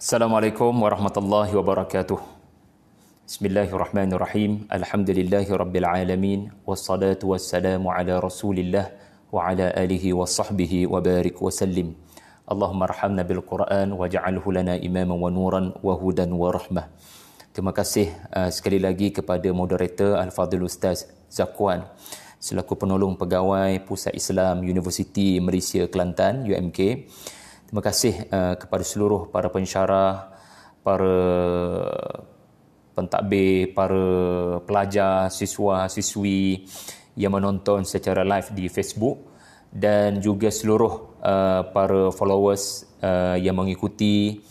Assalamualaikum warahmatullahi wabarakatuh. Bismillahirrahmanirrahim. Alhamdulillahi rabbil alamin. Wassalatu wassalamu ala rasulillah wa ala alihi wa sahbihi wa barik wa sallim. Allahumma arhamna bil Quran waj'alhu lana imaman wa nuran wa hudan wa rahmah. Terima kasih sekali lagi kepada moderator Al-Fadhil Ustaz Zakwan selaku penolong pegawai Pusat Islam Universiti Malaysia Kelantan UMK. Terima kasih kepada seluruh para pensyarah, para pentadbir, para pelajar, siswa, siswi yang menonton secara live di Facebook dan juga seluruh para followers yang mengikuti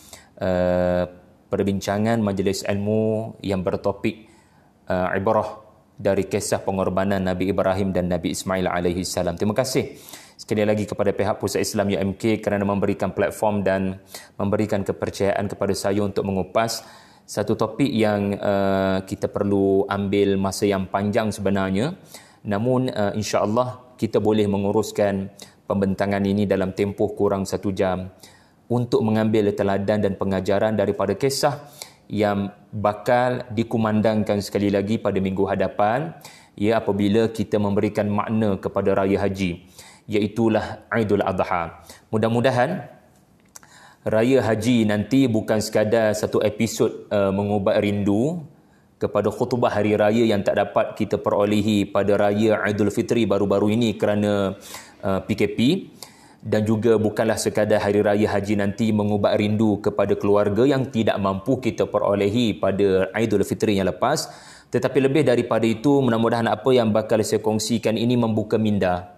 perbincangan majlis ilmu yang bertopik ibrah dari kisah pengorbanan Nabi Ibrahim dan Nabi Ismail alaihi salam. Terima kasih sekali lagi kepada pihak Pusat Islam UMK kerana memberikan platform dan memberikan kepercayaan kepada saya untuk mengupas satu topik yang kita perlu ambil masa yang panjang sebenarnya. Namun insya-Allah kita boleh menguruskan pembentangan ini dalam tempoh kurang 1 jam untuk mengambil teladan dan pengajaran daripada kisah yang bakal dikumandangkan sekali lagi pada minggu hadapan, ya, apabila kita memberikan makna kepada raya haji, iaitulah Aidul Adha. Mudah-mudahan raya haji nanti bukan sekadar satu episod mengubat rindu kepada khutbah hari raya yang tak dapat kita perolehi pada raya Aidul Fitri baru-baru ini kerana PKP, dan juga bukanlah sekadar hari raya haji nanti mengubat rindu kepada keluarga yang tidak mampu kita perolehi pada Aidul Fitri yang lepas, tetapi lebih daripada itu, mudah-mudahan apa yang bakal saya kongsikan ini membuka minda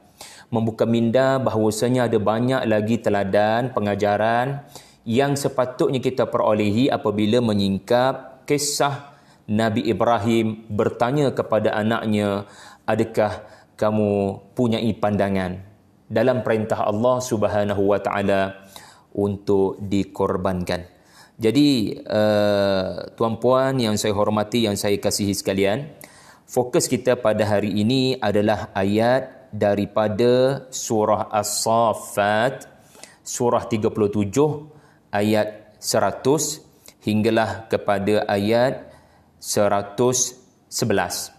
bahawasanya ada banyak lagi teladan pengajaran yang sepatutnya kita perolehi apabila menyingkap kisah Nabi Ibrahim bertanya kepada anaknya, adakah kamu punyai pandangan dalam perintah Allah Subhanahu wa taala untuk dikorbankan. Jadi tuan-puan yang saya hormati, yang saya kasihi sekalian, fokus kita pada hari ini adalah ayat daripada surah As-Saffat, surah 37 ayat 100 hinggalah kepada ayat 111.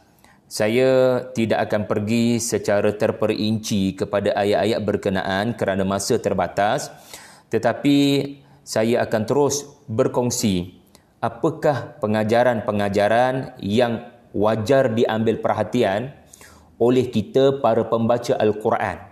Saya tidak akan pergi secara terperinci kepada ayat-ayat berkenaan kerana masa terbatas, tetapi saya akan terus berkongsi apakah pengajaran-pengajaran yang wajar diambil perhatian oleh kita para pembaca Al-Quran.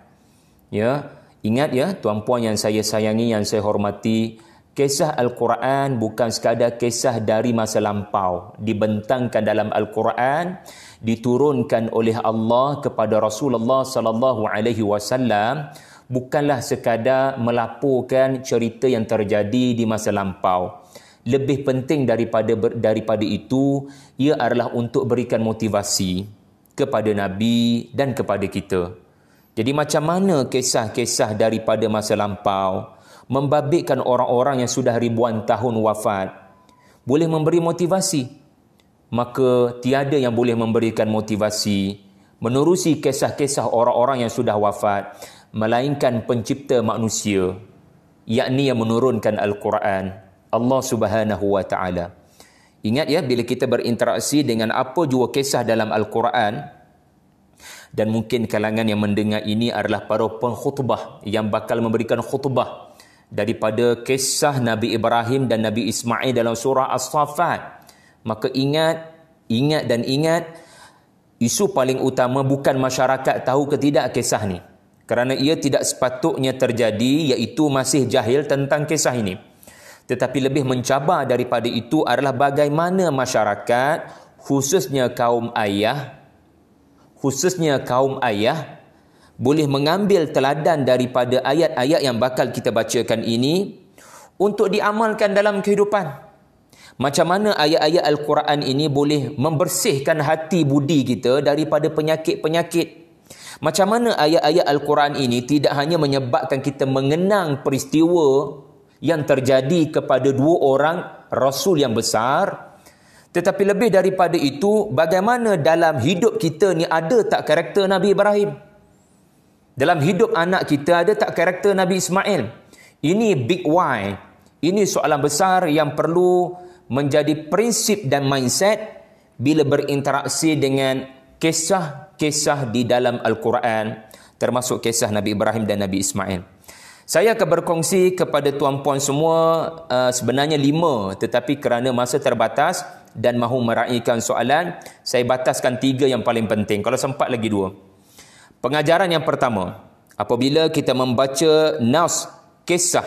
Ya, ingat ya tuan-puan yang saya sayangi, yang saya hormati, kisah Al-Quran bukan sekadar kisah dari masa lampau, dibentangkan dalam Al-Quran, diturunkan oleh Allah kepada Rasulullah sallallahu alaihi wasallam, bukanlah sekadar melaporkan cerita yang terjadi di masa lampau. Lebih penting daripada itu, ia adalah untuk berikan motivasi kepada Nabi dan kepada kita. Jadi macam mana kisah-kisah daripada masa lampau membabitkan orang-orang yang sudah ribuan tahun wafat boleh memberi motivasi, maka tiada yang boleh memberikan motivasi menerusi kisah-kisah orang-orang yang sudah wafat melainkan pencipta manusia, yakni yang menurunkan Al-Quran, Allah Subhanahu wa taala. Ingat ya, bila kita berinteraksi dengan apa jua kisah dalam Al-Quran, dan mungkin kalangan yang mendengar ini adalah para pengkhutbah yang bakal memberikan khutbah daripada kisah Nabi Ibrahim dan Nabi Ismail dalam surah As-Saffat, maka ingat, isu paling utama bukan masyarakat tahu ke tidak kisah ni, kerana ia tidak sepatutnya terjadi, iaitu masih jahil tentang kisah ini. Tetapi lebih mencabar daripada itu adalah bagaimana masyarakat, khususnya kaum ayah, boleh mengambil teladan daripada ayat-ayat yang bakal kita bacakan ini untuk diamalkan dalam kehidupan. Macam mana ayat-ayat Al-Quran ini boleh membersihkan hati budi kita daripada penyakit-penyakit. Macam mana ayat-ayat Al-Quran ini tidak hanya menyebabkan kita mengenang peristiwa yang terjadi kepada 2 orang Rasul yang besar, tetapi lebih daripada itu, bagaimana dalam hidup kita ni ada tak karakter Nabi Ibrahim? Dalam hidup anak kita ada tak karakter Nabi Ismail? Ini big why. Ini soalan besar yang perlu menjadi prinsip dan mindset bila berinteraksi dengan kisah-kisah di dalam Al-Quran, termasuk kisah Nabi Ibrahim dan Nabi Ismail. Saya akan berkongsi kepada tuan-puan semua sebenarnya 5, tetapi kerana masa terbatas dan mahu meraihkan soalan, saya bataskan 3 yang paling penting. Kalau sempat lagi 2. Pengajaran yang pertama, apabila kita membaca nas kisah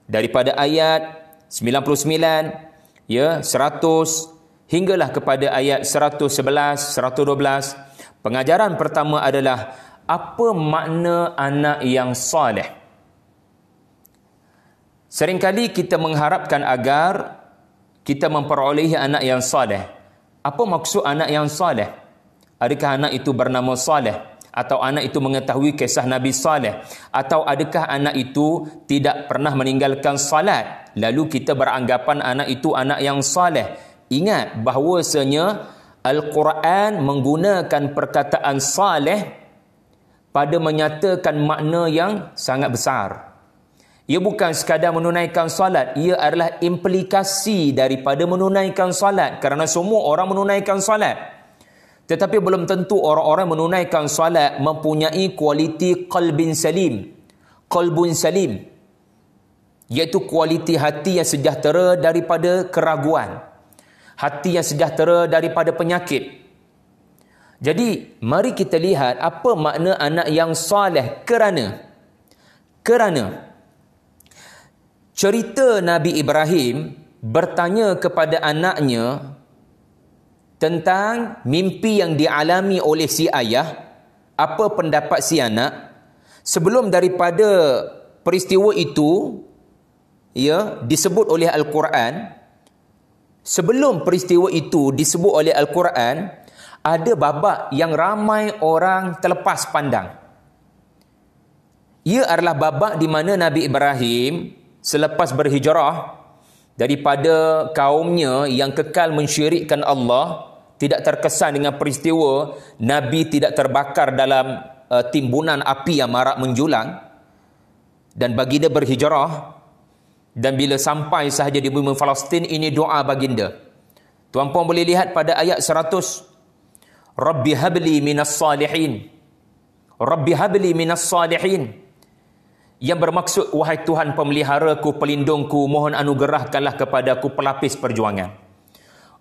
daripada ayat 99, 100 hinggalah kepada ayat 111, 112, pengajaran pertama adalah apa makna anak yang soleh. Seringkali kita mengharapkan agar kita memperolehi anak yang soleh. Apa maksud anak yang soleh? Adakah anak itu bernama soleh? Atau anak itu mengetahui kisah Nabi Saleh? Atau adakah anak itu tidak pernah meninggalkan salat? Lalu kita beranggapan anak itu anak yang soleh. Ingat bahawasanya Al-Quran menggunakan perkataan saleh pada menyatakan makna yang sangat besar. Ia bukan sekadar menunaikan salat, ia adalah implikasi daripada menunaikan salat, kerana semua orang menunaikan salat. Tetapi belum tentu orang-orang menunaikan salat mempunyai kualiti qalbun salim, iaitu kualiti hati yang sejahtera daripada keraguan, hati yang sejahtera daripada penyakit. Jadi mari kita lihat apa makna anak yang soleh. Kerana cerita Nabi Ibrahim bertanya kepada anaknya tentang mimpi yang dialami oleh si ayah. Apa pendapat si anak? Sebelum daripada peristiwa itu disebut oleh Al-Quran, sebelum peristiwa itu disebut oleh Al-Quran, ada babak yang ramai orang terlepas pandang. Ia adalah babak di mana Nabi Ibrahim selepas berhijrah daripada kaumnya yang kekal mensyirikkan Allah, tidak terkesan dengan peristiwa Nabi tidak terbakar dalam timbunan api yang marak menjulang, dan baginda berhijrah. Dan bila sampai sahaja di bumi Palestin, ini doa baginda. Tuan-puan boleh lihat pada ayat 100. Rabbi habli minas salihin. Rabbi habli minas salihin. Yang bermaksud, wahai Tuhan pemeliharaku, pelindungku, mohon anugerahkanlah kepadaku pelapis perjuangan.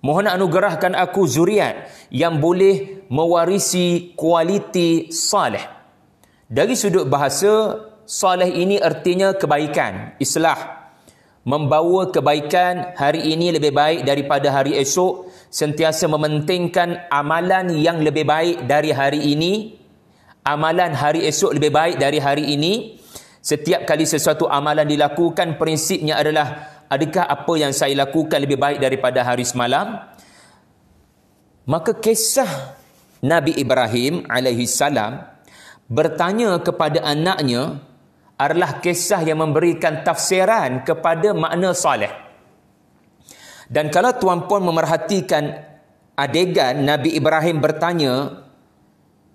Mohon anugerahkan aku zuriat yang boleh mewarisi kualiti salih. Dari sudut bahasa, salih ini artinya kebaikan, islah. Membawa kebaikan, hari ini lebih baik daripada hari esok, sentiasa mementingkan amalan yang lebih baik dari hari ini, amalan hari esok lebih baik dari hari ini. Setiap kali sesuatu amalan dilakukan, prinsipnya adalah adakah apa yang saya lakukan lebih baik daripada hari semalam? Maka kisah Nabi Ibrahim alaihissalam bertanya kepada anaknya adalah kisah yang memberikan tafsiran kepada makna salih. Dan kalau tuan-puan memerhatikan adegan Nabi Ibrahim bertanya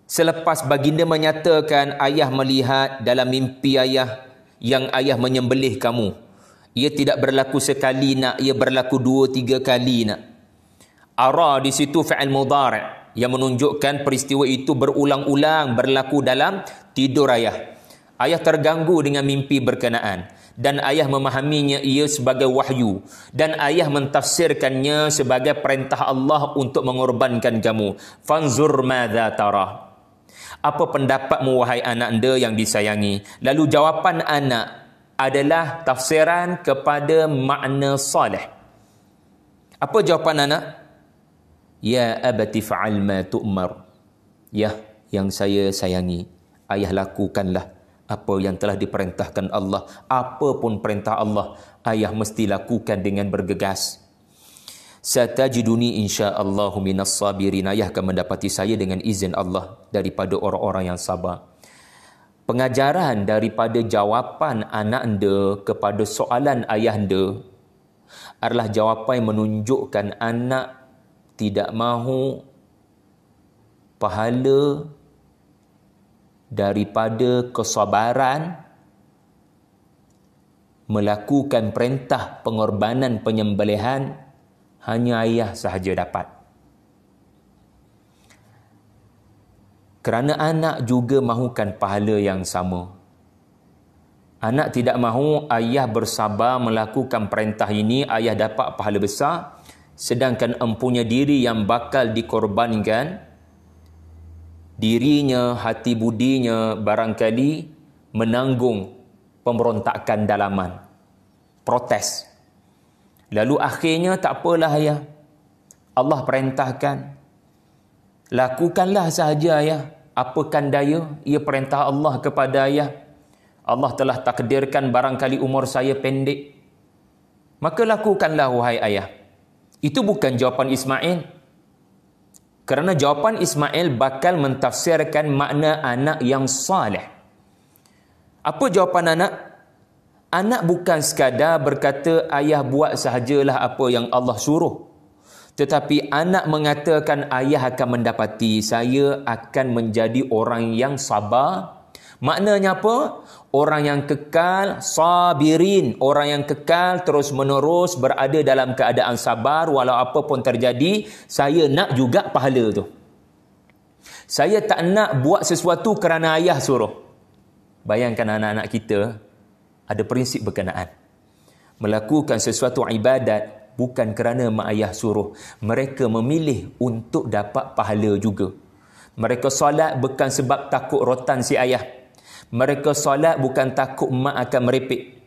selepas baginda menyatakan ayah melihat dalam mimpi ayah yang ayah menyembelih kamu. Ia tidak berlaku sekali nak, ia berlaku 2-3 kali nak. Ara di situ fi'il mudhari' yang menunjukkan peristiwa itu berulang-ulang berlaku dalam tidur ayah. Ayah terganggu dengan mimpi berkenaan dan ayah memahaminya ia sebagai wahyu dan ayah mentafsirkannya sebagai perintah Allah untuk mengorbankan kamu. Fanzur madza tara. Apa pendapatmu wahai anak anda yang disayangi? Lalu jawapan anak adalah tafsiran kepada makna salih. Apa jawapan anak? Ya abati fa'al ma tu'mar. Ya, yang saya sayangi, ayah lakukanlah apa yang telah diperintahkan Allah. Apapun perintah Allah, ayah mesti lakukan dengan bergegas. Satajiduni insya'allahu minas sabirin. Ayah akan mendapati saya dengan izin Allah daripada orang-orang yang sabar. Pengajaran daripada jawapan anak anda kepada soalan ayah anda adalah jawapan yang menunjukkan anak tidak mahu pahala daripada kesabaran melakukan perintah pengorbanan penyembelihan hanya ayah sahaja dapat. Kerana anak juga mahukan pahala yang sama. Anak tidak mahu ayah bersabar melakukan perintah ini, ayah dapat pahala besar, sedangkan empunya diri yang bakal dikorbankan, dirinya, hati budinya barangkali menanggung pemberontakan dalaman, protes. Lalu akhirnya tak apalah ayah, Allah perintahkan, lakukanlah sahaja ayah, apakan daya, ia perintah Allah kepada ayah. Allah telah takdirkan barangkali umur saya pendek, maka lakukanlah wahai ayah. Itu bukan jawapan Ismail. Kerana jawapan Ismail bakal mentafsirkan makna anak yang saleh. Apa jawapan anak? Anak bukan sekadar berkata ayah buat sahajalah apa yang Allah suruh. Tetapi anak mengatakan ayah akan mendapati, saya akan menjadi orang yang sabar. Maknanya apa? Orang yang kekal, sabirin. Orang yang kekal terus menerus berada dalam keadaan sabar. Walau apa pun terjadi, saya nak juga pahala tu. Saya tak nak buat sesuatu kerana ayah suruh. Bayangkan anak-anak kita ada prinsip berkenaan. Melakukan sesuatu ibadat bukan kerana mak ayah suruh. Mereka memilih untuk dapat pahala juga. Mereka solat bukan sebab takut rotan si ayah. Mereka solat bukan takut mak akan merepek.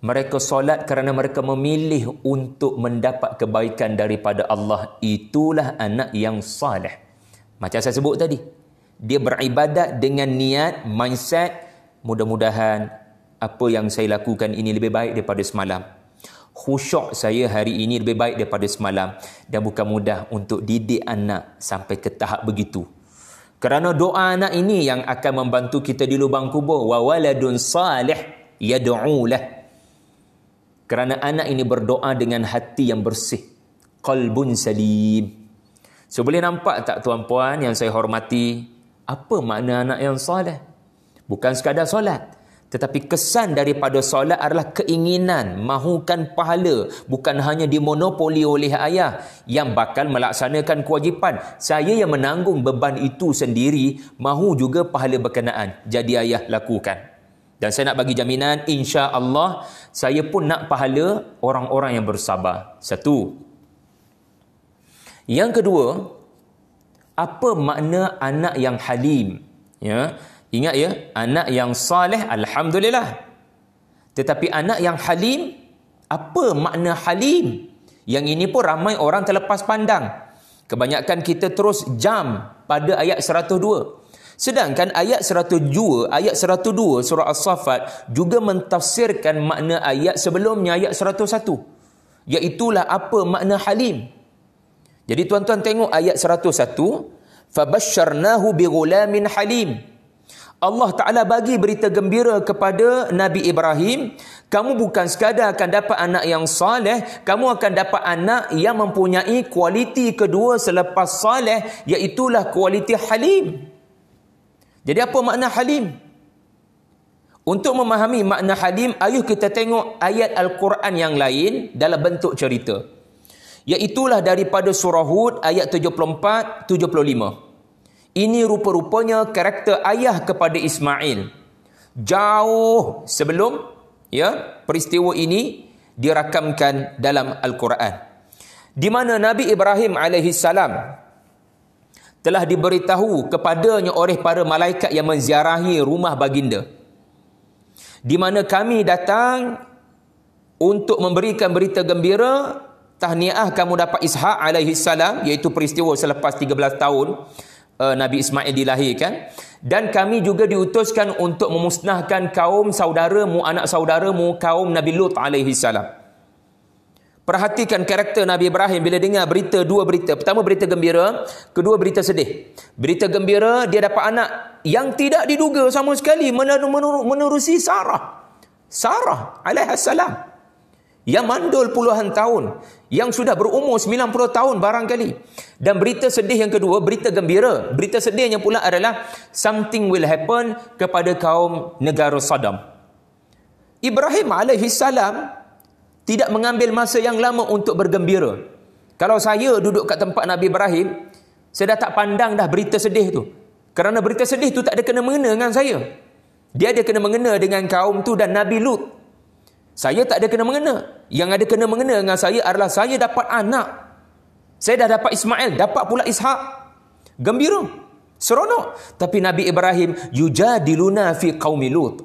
Mereka solat kerana mereka memilih untuk mendapat kebaikan daripada Allah. Itulah anak yang saleh. Macam saya sebut tadi, dia beribadat dengan niat, mindset, mudah-mudahan apa yang saya lakukan ini lebih baik daripada semalam. Khusyuk saya hari ini lebih baik daripada semalam. Dan bukan mudah untuk didik anak sampai ke tahap begitu. Kerana doa anak ini yang akan membantu kita di lubang kubur. Wa waladun salih yad'ulah. Kerana anak ini berdoa dengan hati yang bersih. Qalbun salim. So boleh nampak tak tuan-puan yang saya hormati, apa makna anak yang salih? Bukan sekadar solat. Tetapi kesan daripada solat adalah keinginan, mahukan pahala. Bukan hanya dimonopoli oleh ayah yang bakal melaksanakan kewajipan. Saya yang menanggung beban itu sendiri, mahu juga pahala berkenaan. Jadi ayah lakukan. Dan saya nak bagi jaminan, insya-Allah saya pun nak pahala orang-orang yang bersabar. Satu. Yang kedua, apa makna anak yang halim? Ya. Ingat ya, anak yang saleh, alhamdulillah. Tetapi anak yang halim, apa makna halim? Yang ini pun ramai orang terlepas pandang. Kebanyakan kita terus jam pada ayat 102. Sedangkan ayat 102 surah As-Saffat juga mentafsirkan makna ayat sebelumnya, ayat 101. Iaitulah apa makna halim. Jadi tuan-tuan tengok ayat 101, fabasyarnahu bighulamin halim. Allah Ta'ala bagi berita gembira kepada Nabi Ibrahim, kamu bukan sekadar akan dapat anak yang saleh, kamu akan dapat anak yang mempunyai kualiti kedua selepas saleh, iaitulah kualiti halim. Jadi apa makna halim? Untuk memahami makna halim, ayuh kita tengok ayat Al-Quran yang lain dalam bentuk cerita. Iaitulah daripada surah Hud ayat 74-75. Ini rupa-rupanya karakter ayah kepada Ismail. Jauh sebelum peristiwa ini dirakamkan dalam Al-Quran. Di mana Nabi Ibrahim alaihissalam telah diberitahu kepadanya oleh para malaikat yang menziarahi rumah baginda. Di mana kami datang untuk memberikan berita gembira, tahniah kamu dapat Ishak alaihissalam, iaitu peristiwa selepas 13 tahun Nabi Ismail dilahirkan. Dan kami juga diutuskan untuk memusnahkan kaum saudaramu, anak saudaramu, kaum Nabi Lut alaihissalam. Perhatikan karakter Nabi Ibrahim bila dengar berita, dua berita. Pertama berita gembira, kedua berita sedih. Berita gembira, dia dapat anak yang tidak diduga sama sekali, menerusi Sarah alaihissalam, yang mandul puluhan tahun, yang sudah berumur 90 tahun barangkali. Dan berita sedih yang kedua, berita gembira. Berita sedihnya pula adalah something will happen kepada kaum negara Sodom. Ibrahim alaihissalam tidak mengambil masa yang lama untuk bergembira. Kalau saya duduk kat tempat Nabi Ibrahim, saya dah tak pandang dah berita sedih tu. Kerana berita sedih tu tak ada kena-mengena dengan saya. Dia ada kena-mengena dengan kaum tu dan Nabi Lut. Saya tak ada kena-mengena. Yang ada kena-mengena dengan saya adalah saya dapat anak. Saya dah dapat Ismail, dapat pula Ishak. Gembira, seronok. Tapi Nabi Ibrahim, yujadiluna fi qaumi Lut.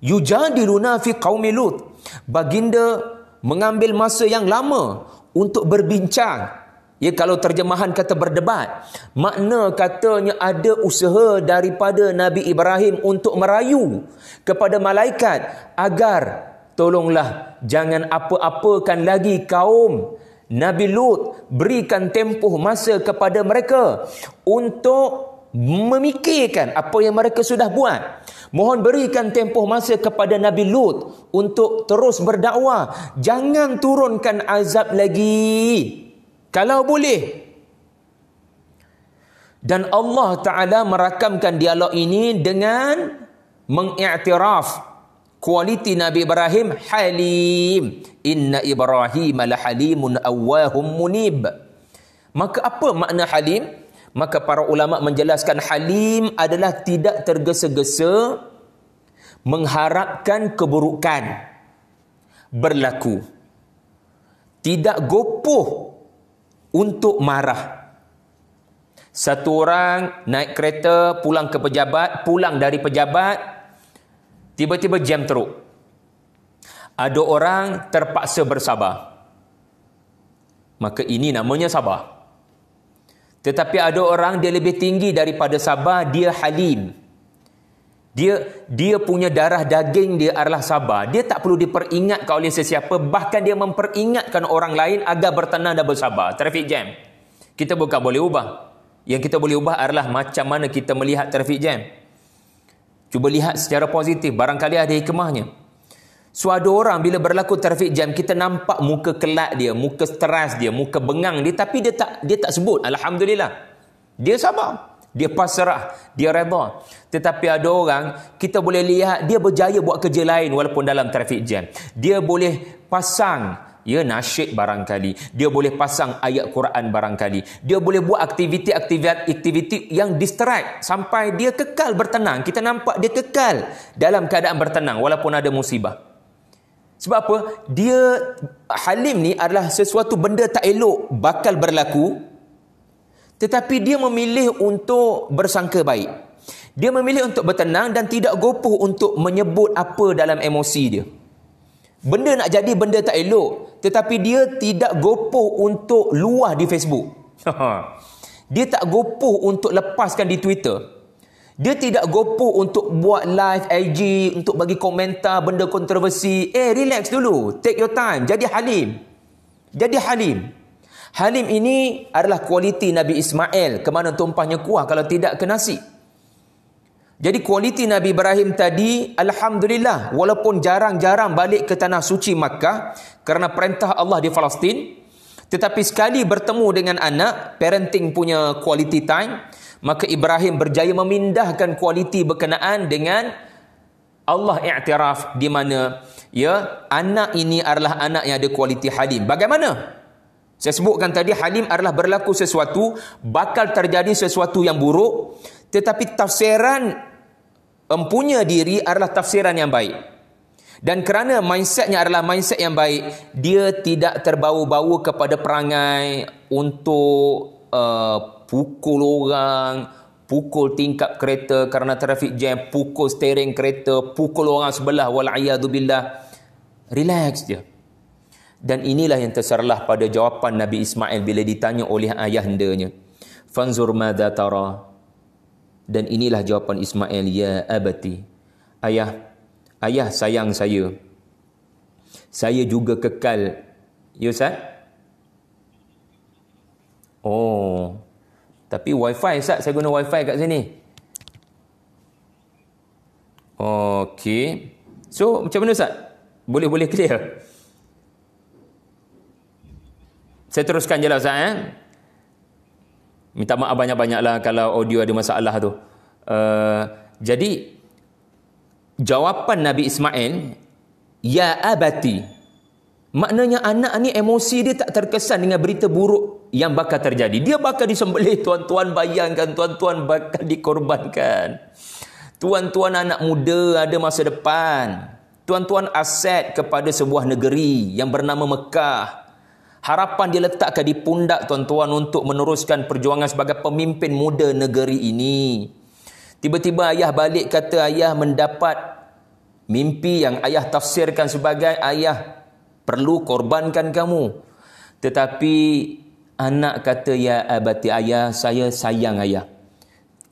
Yujadiluna fi qaumi Lut. Baginda mengambil masa yang lama untuk berbincang. Ya, kalau terjemahan kata berdebat, makna katanya ada usaha daripada Nabi Ibrahim untuk merayu kepada malaikat agar tolonglah jangan apa-apakan lagi kaum Nabi Lut, berikan tempoh masa kepada mereka untuk memikirkan apa yang mereka sudah buat. Mohon berikan tempoh masa kepada Nabi Lut untuk terus berdakwah. Jangan turunkan azab lagi kalau boleh. Dan Allah Ta'ala merakamkan dialog ini dengan mengiktiraf kualiti Nabi Ibrahim, halim. Inna Ibrahim lahalimun awwahum munib. Maka apa makna halim? Maka para ulama menjelaskan halim adalah tidak tergesa-gesa mengharapkan keburukan berlaku. Tidak gopoh untuk marah. Satu orang naik kereta pulang ke pejabat, pulang dari pejabat, tiba-tiba jam teruk. Ada orang terpaksa bersabar. Maka ini namanya sabar. Tetapi ada orang dia lebih tinggi daripada sabar, dia halim. Dia punya darah daging dia adalah sabar. Dia tak perlu diperingatkan oleh sesiapa, bahkan dia memperingatkan orang lain agar bertenang dan bersabar. Traffic jam, kita bukan boleh ubah. Yang kita boleh ubah adalah macam mana kita melihat traffic jam. Cuba lihat secara positif, barangkali ada hikmahnya. So ada orang bila berlaku traffic jam, kita nampak muka kelak dia, muka stres dia, muka bengang dia, tapi dia tak sebut alhamdulillah. Dia sabar, dia pasrah, dia redha. Tetapi ada orang kita boleh lihat dia berjaya buat kerja lain walaupun dalam traffic jam. Dia boleh pasang nasyid barangkali, dia boleh pasang ayat Quran barangkali, dia boleh buat aktiviti yang distract sampai dia kekal bertenang. Kita nampak dia kekal dalam keadaan bertenang walaupun ada musibah. Sebab apa? Dia halim ni adalah sesuatu benda tak elok bakal berlaku, tetapi dia memilih untuk bersangka baik. Dia memilih untuk bertenang dan tidak gopoh untuk menyebut apa dalam emosi dia. Benda nak jadi benda tak elok, tetapi dia tidak gopoh untuk luah di Facebook. Dia tak gopoh untuk lepaskan di Twitter. Dia tidak gopoh untuk buat live IG, untuk bagi komentar benda kontroversi. Relax dulu. Take your time. Jadi halim. Jadi halim. Halim ini adalah kualiti Nabi Ismail. Kemana tumpahnya kuah kalau tidak ke nasi. Jadi kualiti Nabi Ibrahim tadi, alhamdulillah, walaupun jarang-jarang balik ke tanah suci Makkah kerana perintah Allah di Palestin, tetapi sekali bertemu dengan anak, parenting punya quality time, maka Ibrahim berjaya memindahkan kualiti berkenaan dengan Allah iktiraf di mana anak ini adalah anak yang ada kualiti halim. Bagaimana? Saya sebutkan tadi, halim adalah berlaku sesuatu, bakal terjadi sesuatu yang buruk, tetapi tafsiran empunya diri adalah tafsiran yang baik. Dan kerana mindsetnya adalah mindset yang baik, dia tidak terbau-bau kepada perangai untuk pukul orang, pukul tingkap kereta kerana trafik jam, pukul steering kereta, pukul orang sebelah, wal'iyadzubillah. Relax je. Dan inilah yang terserlah pada jawapan Nabi Ismail bila ditanya oleh ayahandanya, fanzur madza tara. Dan inilah jawapan Ismail, ya abati, ayah sayang saya juga kekal. Ya Ustaz? Oh, tapi wifi Ustaz, saya guna wifi kat sini. Okey. So macam mana Ustaz? Boleh clear? Saya teruskan je lah Ustaz. Minta maaf banyak-banyak lah kalau audio ada masalah tu. Jadi jawapan Nabi Ismail ya abati. Maknanya anak ni emosi dia tak terkesan dengan berita buruk yang bakal terjadi. Dia bakal disembelih, tuan-tuan bayangkan, tuan-tuan bakal dikorbankan. Tuan-tuan anak muda ada masa depan. Tuan-tuan aset kepada sebuah negeri yang bernama Mekah. Harapan dia letakkan di pundak tuan-tuan untuk meneruskan perjuangan sebagai pemimpin muda negeri ini. Tiba-tiba ayah balik kata ayah mendapat mimpi yang ayah tafsirkan sebagai ayah perlu korbankan kamu. Tetapi anak kata, ya abati, ayah, saya sayang ayah.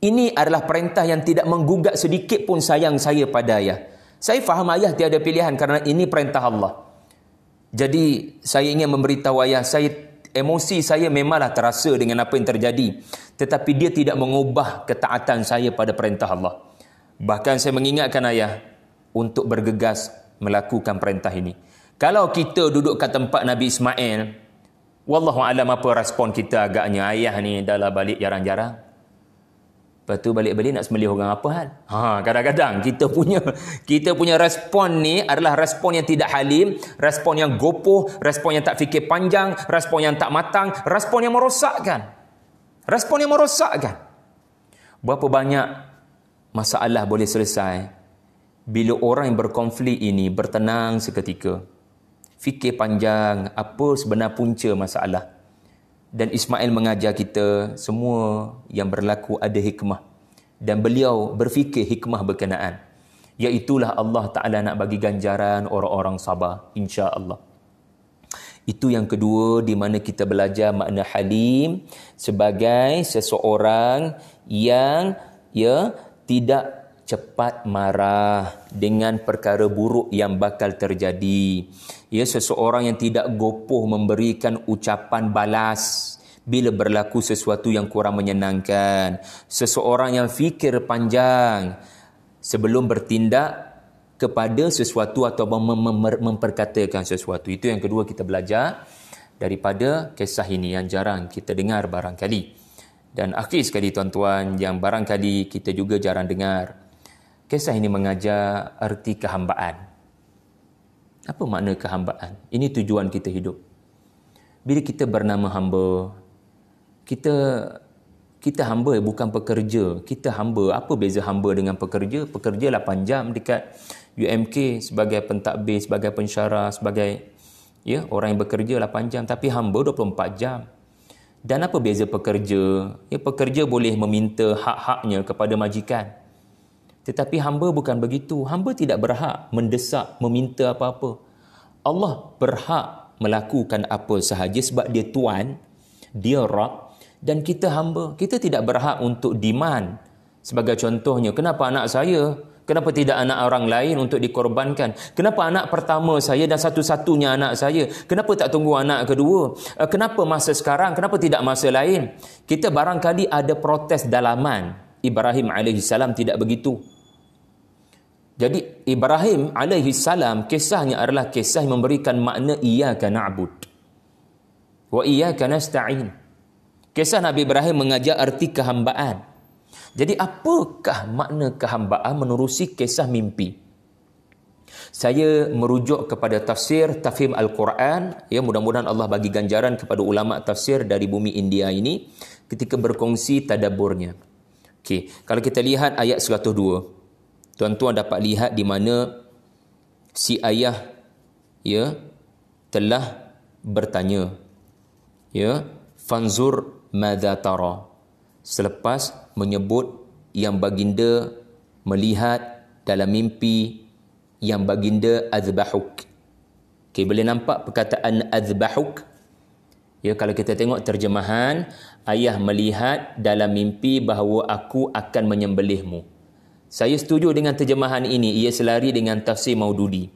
Ini adalah perintah yang tidak menggugat sedikit pun sayang saya pada ayah. Saya faham ayah tiada pilihan kerana ini perintah Allah. Jadi saya ingin memberitahu ayah, emosi saya memanglah terasa dengan apa yang terjadi. Tetapi dia tidak mengubah ketaatan saya pada perintah Allah. Bahkan saya mengingatkan ayah untuk bergegas melakukan perintah ini. Kalau kita duduk kat tempat Nabi Ismail, wallahu alam apa respon kita agaknya, ayah ni dah lah balik jarang-jarang. Lepas tu balik-balik nak sembelih orang apa hal? Kadang-kadang kita punya respon ni adalah respon yang tidak halim, respon yang gopoh, respon yang tak fikir panjang, respon yang tak matang, respon yang merosakkan. Respon yang merosakkan. Berapa banyak masalah boleh selesai bila orang yang berkonflik ini bertenang seketika. Fikir panjang apa sebenar punca masalah. Dan Ismail mengajar kita semua yang berlaku ada hikmah. Dan beliau berfikir hikmah berkenaan. Iaitulah Allah Ta'ala nak bagi ganjaran orang-orang sabar. InsyaAllah. Itu yang kedua di mana kita belajar makna halim sebagai seseorang yang tidak cepat marah dengan perkara buruk yang bakal terjadi. Seseorang yang tidak gopoh memberikan ucapan balas bila berlaku sesuatu yang kurang menyenangkan. Seseorang yang fikir panjang sebelum bertindak kepada sesuatu atau memperkatakan sesuatu. Itu yang kedua kita belajar daripada kisah ini yang jarang kita dengar barangkali. Dan akhir sekali tuan-tuan, yang barangkali kita juga jarang dengar. Kisah ini mengajar arti kehambaan. Apa makna kehambaan? Ini tujuan kita hidup. Bila kita bernama hamba, kita hamba bukan pekerja. Kita hamba. Apa beza hamba dengan pekerja? Pekerja 8 jam dekat UMK sebagai pentadbir, sebagai pensyarah, sebagai orang yang bekerja 8 jam. Tapi hamba 24 jam. Dan apa beza pekerja? Pekerja boleh meminta hak-haknya kepada majikan. Tetapi hamba bukan begitu. Hamba tidak berhak mendesak, meminta apa-apa. Allah berhak melakukan apa sahaja sebab dia Tuan, dia Rab, dan kita hamba. Kita tidak berhak untuk demand. Sebagai contohnya, kenapa anak saya? Kenapa tidak anak orang lain untuk dikorbankan? Kenapa anak pertama saya dan satu-satunya anak saya? Kenapa tak tunggu anak kedua? Kenapa masa sekarang? Kenapa tidak masa lain? Kita barangkali ada protes dalaman. Ibrahim AS tidak begitu. Jadi Ibrahim AS kisahnya adalah kisah yang memberikan makna iyyaka na'bud wa iyyaka nasta'in. Kisah Nabi Ibrahim mengajar arti kehambaan. Jadi apakah makna kehambaan menerusi kisah mimpi? Saya merujuk kepada tafsir Tafhim Al-Quran. Mudah-mudahan Allah bagi ganjaran kepada ulama tafsir dari bumi India ini ketika berkongsi tadabburnya. Kalau kita lihat ayat 102. Tuan-tuan dapat lihat di mana si ayah telah bertanya, fanzur madza tara, selepas menyebut yang baginda melihat dalam mimpi yang baginda azbahuk. Boleh nampak perkataan azbahuk? Kalau kita tengok terjemahan, ayah melihat dalam mimpi bahawa aku akan menyembelihmu. Saya setuju dengan terjemahan ini. Ia selari dengan tafsir Maududi.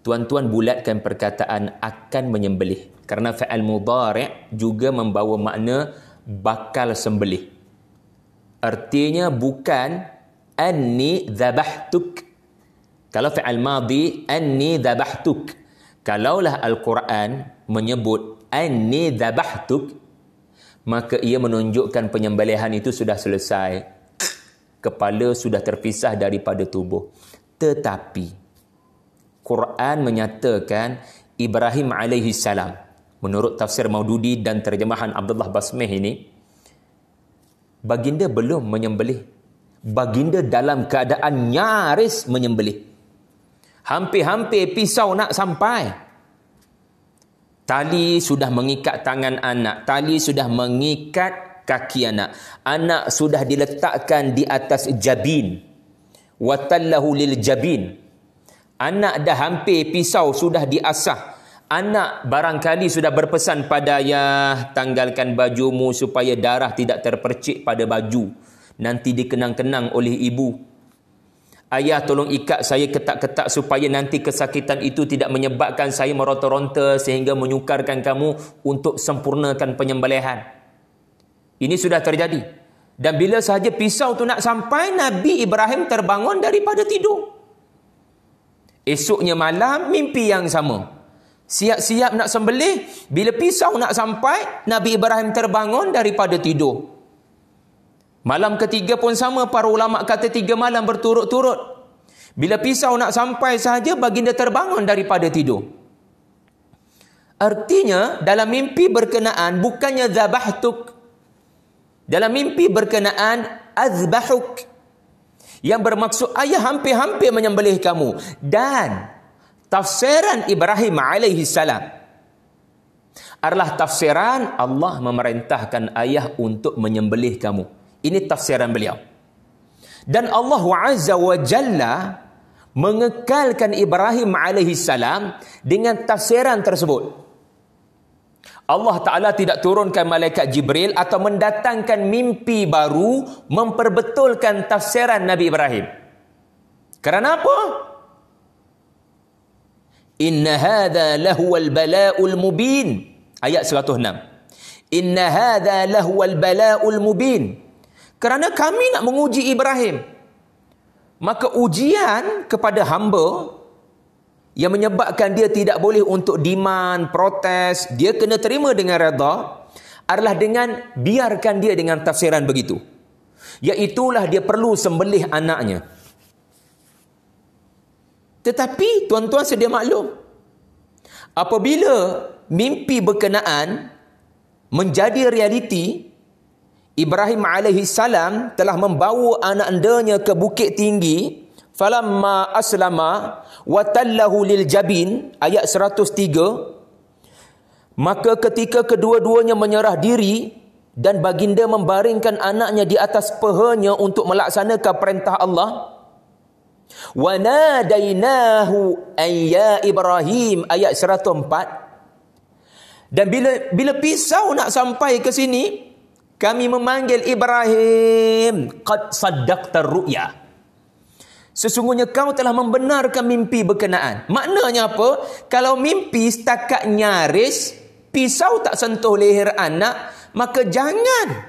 Tuan-tuan bulatkan perkataan akan menyembelih. Kerana fa'al mudhari' juga membawa makna bakal sembelih. Artinya bukan anni dhabahtuk. Kalau fa'al madhi, anni dhabahtuk. Kalaulah Al-Quran menyebut anni dhabahtuk, maka ia menunjukkan penyembelihan itu sudah selesai. Kepala sudah terpisah daripada tubuh. Tetapi Quran menyatakan Ibrahim alaihi salam, menurut tafsir Maududi dan terjemahan Abdullah Basmih ini, baginda belum menyembelih. Baginda dalam keadaan nyaris menyembelih. Hampir-hampir pisau nak sampai. Tali sudah mengikat tangan anak. Tali sudah mengikat kaki anak. Anak sudah diletakkan di atas jabin. Watallahu lil jabin. Anak dah hampir pisau sudah diasah. Anak barangkali sudah berpesan pada ayah, tanggalkan bajumu supaya darah tidak terpercik pada baju. Nanti dikenang-kenang oleh ibu. Ayah, tolong ikat saya ketat-ketat supaya nanti kesakitan itu tidak menyebabkan saya meronta-ronta sehingga menyukarkan kamu untuk sempurnakan penyembelihan. Ini sudah terjadi. Dan bila sahaja pisau tu nak sampai, Nabi Ibrahim terbangun daripada tidur. Esoknya malam, mimpi yang sama. Siap-siap nak sembelih, bila pisau nak sampai, Nabi Ibrahim terbangun daripada tidur. Malam ketiga pun sama, para ulama kata 3 malam berturut-turut. Bila pisau nak sampai sahaja, baginda terbangun daripada tidur. Artinya, dalam mimpi berkenaan, bukannya zabahtuk. Dalam mimpi berkenaan, azbahuk. Yang bermaksud, ayah hampir-hampir menyembelih kamu. Dan tafsiran Ibrahim alaihi salam adalah tafsiran Allah memerintahkan ayah untuk menyembelih kamu. Ini tafsiran beliau. Dan Allah Azza wa Jalla mengekalkan Ibrahim alaihi salam dengan tafsiran tersebut. Allah Ta'ala tidak turunkan malaikat Jibril atau mendatangkan mimpi baru memperbetulkan tafsiran Nabi Ibrahim. Kerana apa? Inna hadha lahuwal bala'ul mubin. Ayat 106. Inna hadha lahuwal bala'ul mubin. Kerana kami nak menguji Ibrahim. Maka ujian kepada hamba yang menyebabkan dia tidak boleh untuk demand, protes, dia kena terima dengan redha, adalah dengan biarkan dia dengan tafsiran begitu. Iaitulah dia perlu sembelih anaknya. Tetapi tuan-tuan sedia maklum, apabila mimpi berkenaan menjadi realiti, Ibrahim alaihi salam telah membawa anak-anaknya ke bukit tinggi. Falamma aslama wa tallahu lil jabin, ayat 103. Maka ketika kedua-duanya menyerah diri dan baginda membaringkan anaknya di atas pahanya untuk melaksanakan perintah Allah. Wa nadainahu ya Ibrahim, ayat 104. Dan bila pisau nak sampai ke sini, kami memanggil Ibrahim, qad saddaqta ru'ya. Sesungguhnya kau telah membenarkan mimpi berkenaan. Maknanya apa? Kalau mimpi setakat nyaris, pisau tak sentuh leher anak, maka jangan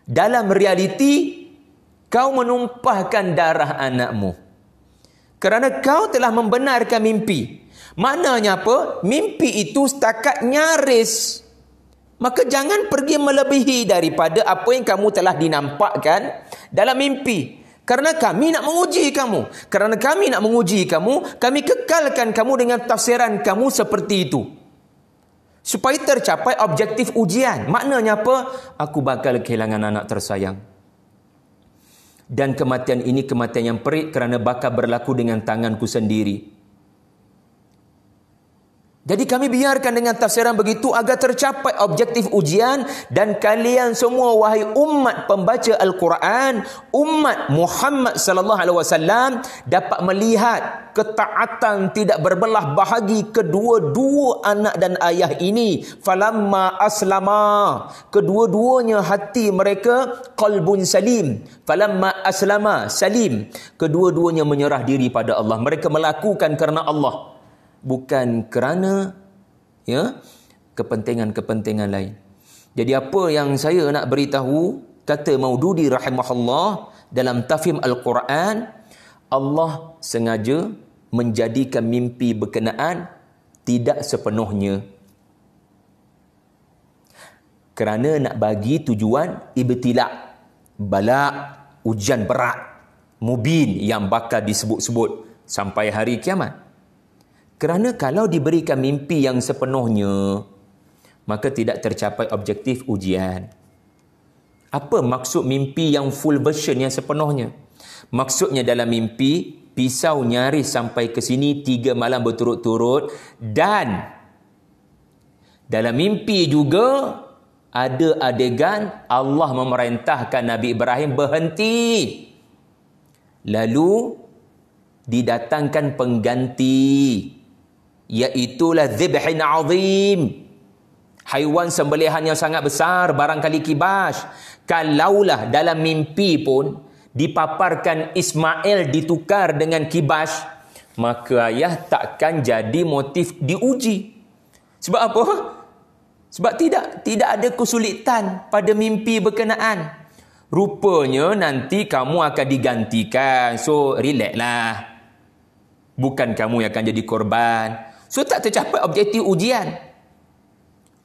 dalam realiti kau menumpahkan darah anakmu. Kerana kau telah membenarkan mimpi. Maknanya apa? Mimpi itu setakat nyaris. Maka jangan pergi melebihi daripada apa yang kamu telah dinampakkan dalam mimpi. Kerana kami nak menguji kamu. Kerana kami nak menguji kamu, kami kekalkan kamu dengan tafsiran kamu seperti itu. Supaya tercapai objektif ujian. Maknanya apa? Aku bakal kehilangan anak tersayang. Dan kematian ini kematian yang perit kerana bakal berlaku dengan tanganku sendiri. Jadi kami biarkan dengan tafsiran begitu agar tercapai objektif ujian, dan kalian semua wahai umat pembaca Al-Quran, umat Muhammad sallallahu alaihi wasallam dapat melihat ketaatan tidak berbelah bahagi kedua-dua anak dan ayah ini. Falamma aslama, kedua-duanya hati mereka qalbun salim. Falamma aslama salim, kedua-duanya menyerah diri pada Allah. Mereka melakukan kerana Allah, bukan kerana kepentingan-kepentingan lain. Jadi apa yang saya nak beritahu, kata Maududi rahimahullah dalam tafhim Al-Quran, Allah sengaja menjadikan mimpi berkenaan tidak sepenuhnya kerana nak bagi tujuan ibtila', bala', ujian berat, mubin yang bakal disebut-sebut sampai hari kiamat. Kerana kalau diberikan mimpi yang sepenuhnya, maka tidak tercapai objektif ujian. Apa maksud mimpi yang full version yang sepenuhnya? Maksudnya dalam mimpi, pisau nyaris sampai ke sini 3 malam berturut-turut, dan dalam mimpi juga ada adegan Allah memerintahkan Nabi Ibrahim berhenti. Lalu didatangkan pengganti, iaitulah dzibhin azim, haiwan sembelihan yang sangat besar, barangkali kibas. Kalaulah dalam mimpi pun dipaparkan Ismail ditukar dengan kibas, maka ayah takkan jadi motif diuji. Sebab apa? Sebab tidak ada kesulitan pada mimpi berkenaan. Rupanya nanti kamu akan digantikan. So, relax lah. Bukan kamu yang akan jadi korban. So, tak tercapai objektif ujian.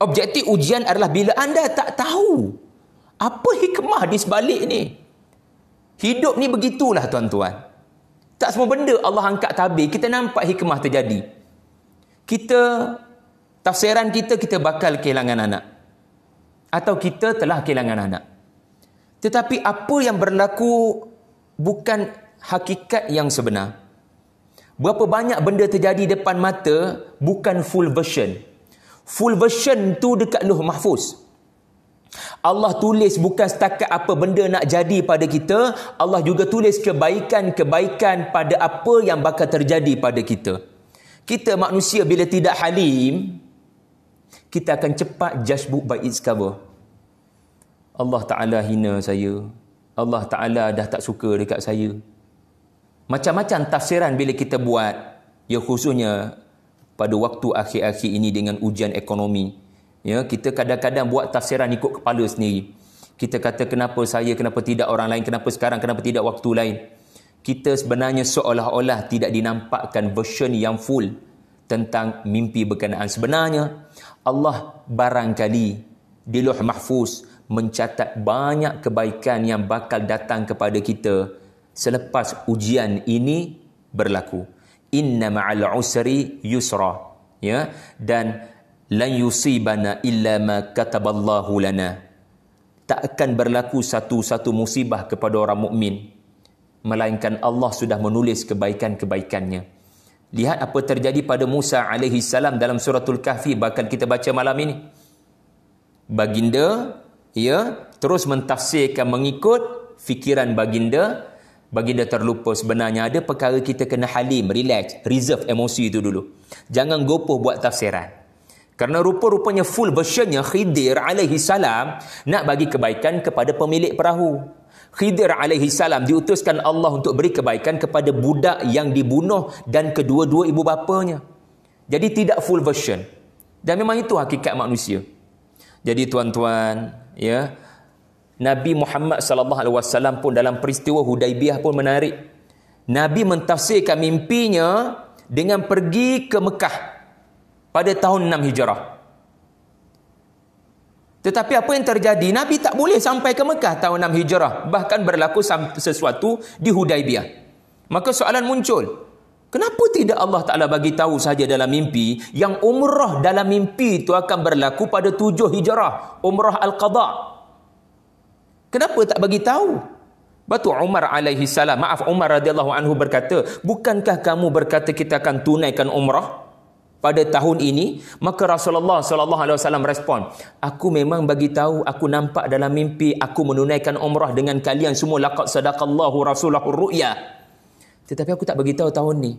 Objektif ujian adalah bila anda tak tahu apa hikmah di sebalik ni. Hidup ni begitulah tuan-tuan. Tak semua benda Allah angkat tabir, kita nampak hikmah terjadi. Tafsiran kita bakal kehilangan anak. Atau kita telah kehilangan anak. Tetapi apa yang berlaku bukan hakikat yang sebenar. Berapa banyak benda terjadi depan mata bukan full version. Full version tu dekat Lauh Mahfuz. Allah tulis bukan setakat apa benda nak jadi pada kita, Allah juga tulis kebaikan-kebaikan pada apa yang bakal terjadi pada kita. Kita manusia bila tidak halim, kita akan cepat judge book by its cover. Allah Ta'ala hina saya. Allah Ta'ala dah tak suka dekat saya. Macam-macam tafsiran bila kita buat, ya khususnya pada waktu akhir-akhir ini dengan ujian ekonomi. Ya, kita kadang-kadang buat tafsiran ikut kepala sendiri. Kita kata kenapa saya, kenapa tidak orang lain, kenapa sekarang, kenapa tidak waktu lain. Kita sebenarnya seolah-olah tidak dinampakkan version yang full tentang mimpi berkenaan. Sebenarnya Allah barangkali di Lauh Mahfuz mencatat banyak kebaikan yang bakal datang kepada kita selepas ujian ini berlaku. Inna ma'al usri yusra. Ya, dan lan yusibana illa ma kataballahu lana. Tak akan berlaku satu-satu musibah kepada orang mukmin melainkan Allah sudah menulis kebaikan-kebaikannya. Lihat apa terjadi pada Musa alaihi salam dalam suratul Kahfi, bakal kita baca malam ini. Baginda terus mentafsirkan mengikut fikiran baginda. Baginda terlupa sebenarnya ada perkara kita kena halim, relax, reserve emosi itu dulu. Jangan gopoh buat tafsiran. Kerana rupa-rupanya full versionnya Khidir alaihi salam nak bagi kebaikan kepada pemilik perahu. Khidir alaihi salam diutuskan Allah untuk beri kebaikan kepada budak yang dibunuh dan kedua-dua ibu bapanya. Jadi tidak full version. Dan memang itu hakikat manusia. Jadi tuan-tuan, ya, Nabi Muhammad sallallahu alaihi wasallam pun dalam peristiwa Hudaibiyah pun menarik. Nabi mentafsirkan mimpinya dengan pergi ke Mekah pada tahun 6 Hijrah. Tetapi apa yang terjadi? Nabi tak boleh sampai ke Mekah tahun 6 Hijrah. Bahkan berlaku sesuatu di Hudaibiyah. Maka soalan muncul. Kenapa tidak Allah Ta'ala bagi tahu saja dalam mimpi yang umrah dalam mimpi itu akan berlaku pada 7 Hijrah. Umrah Al-Qadha. Kenapa tak bagi tahu? Batu Umar alaihi salam, Umar radhiyallahu anhu berkata, bukankah kamu berkata kita akan tunaikan umrah pada tahun ini? Maka Rasulullah sallallahu alaihi wasallam respon, aku memang bagi tahu, aku nampak dalam mimpi aku menunaikan umrah dengan kalian semua, laqad sadaqallahu rasulahu ru'ya. Tetapi aku tak bagi tahu tahun ni.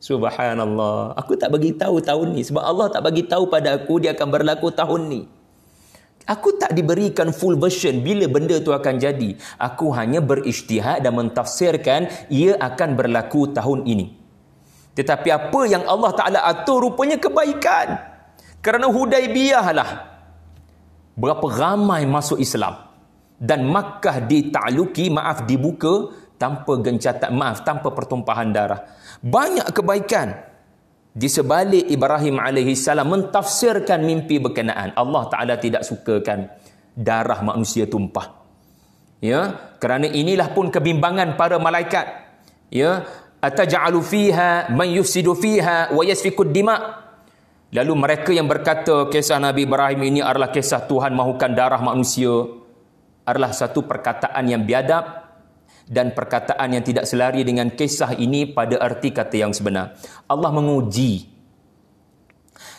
Subhanallah, aku tak bagi tahu tahun ni sebab Allah tak bagi tahu pada aku dia akan berlaku tahun ni. Aku tak diberikan full version bila benda tu akan jadi. Aku hanya berijtihad dan mentafsirkan ia akan berlaku tahun ini. Tetapi apa yang Allah Ta'ala atur rupanya kebaikan. Kerana Hudaibiyah lah berapa ramai masuk Islam. Dan Makkah ditakluki, dibuka tanpa gencatan, tanpa pertumpahan darah. Banyak kebaikan. Di sebalik Ibrahim alaihi salam mentafsirkan mimpi berkenaan, Allah Ta'ala tidak sukakan darah manusia tumpah. Ya, kerana inilah pun kebimbangan para malaikat. Ya, ataj'alu fiha man yufsidu fiha wa yasfiku dima. Lalu mereka yang berkata kisah Nabi Ibrahim ini adalah kisah Tuhan mahukan darah manusia adalah satu perkataan yang biadab dan perkataan yang tidak selari dengan kisah ini pada arti kata yang sebenar. Allah menguji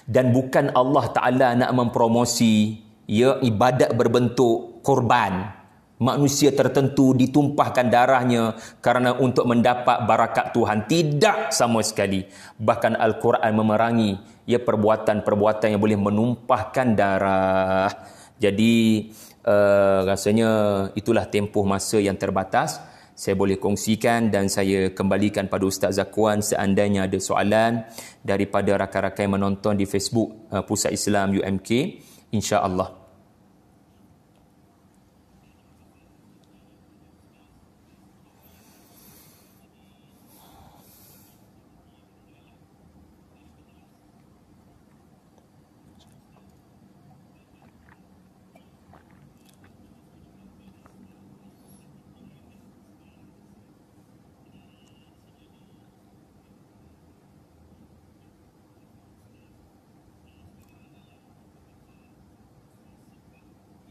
dan bukan Allah Ta'ala nak mempromosi ya ibadat berbentuk korban. Manusia tertentu ditumpahkan darahnya kerana untuk mendapat barakat Tuhan. Tidak sama sekali. Bahkan Al-Quran memerangi ya perbuatan-perbuatan yang boleh menumpahkan darah. Jadi rasanya itulah tempoh masa yang terbatas. Saya boleh kongsikan dan saya kembalikan pada Ustaz Zakwan seandainya ada soalan daripada rakan-rakan yang menonton di Facebook Pusat Islam UMK, insya-Allah.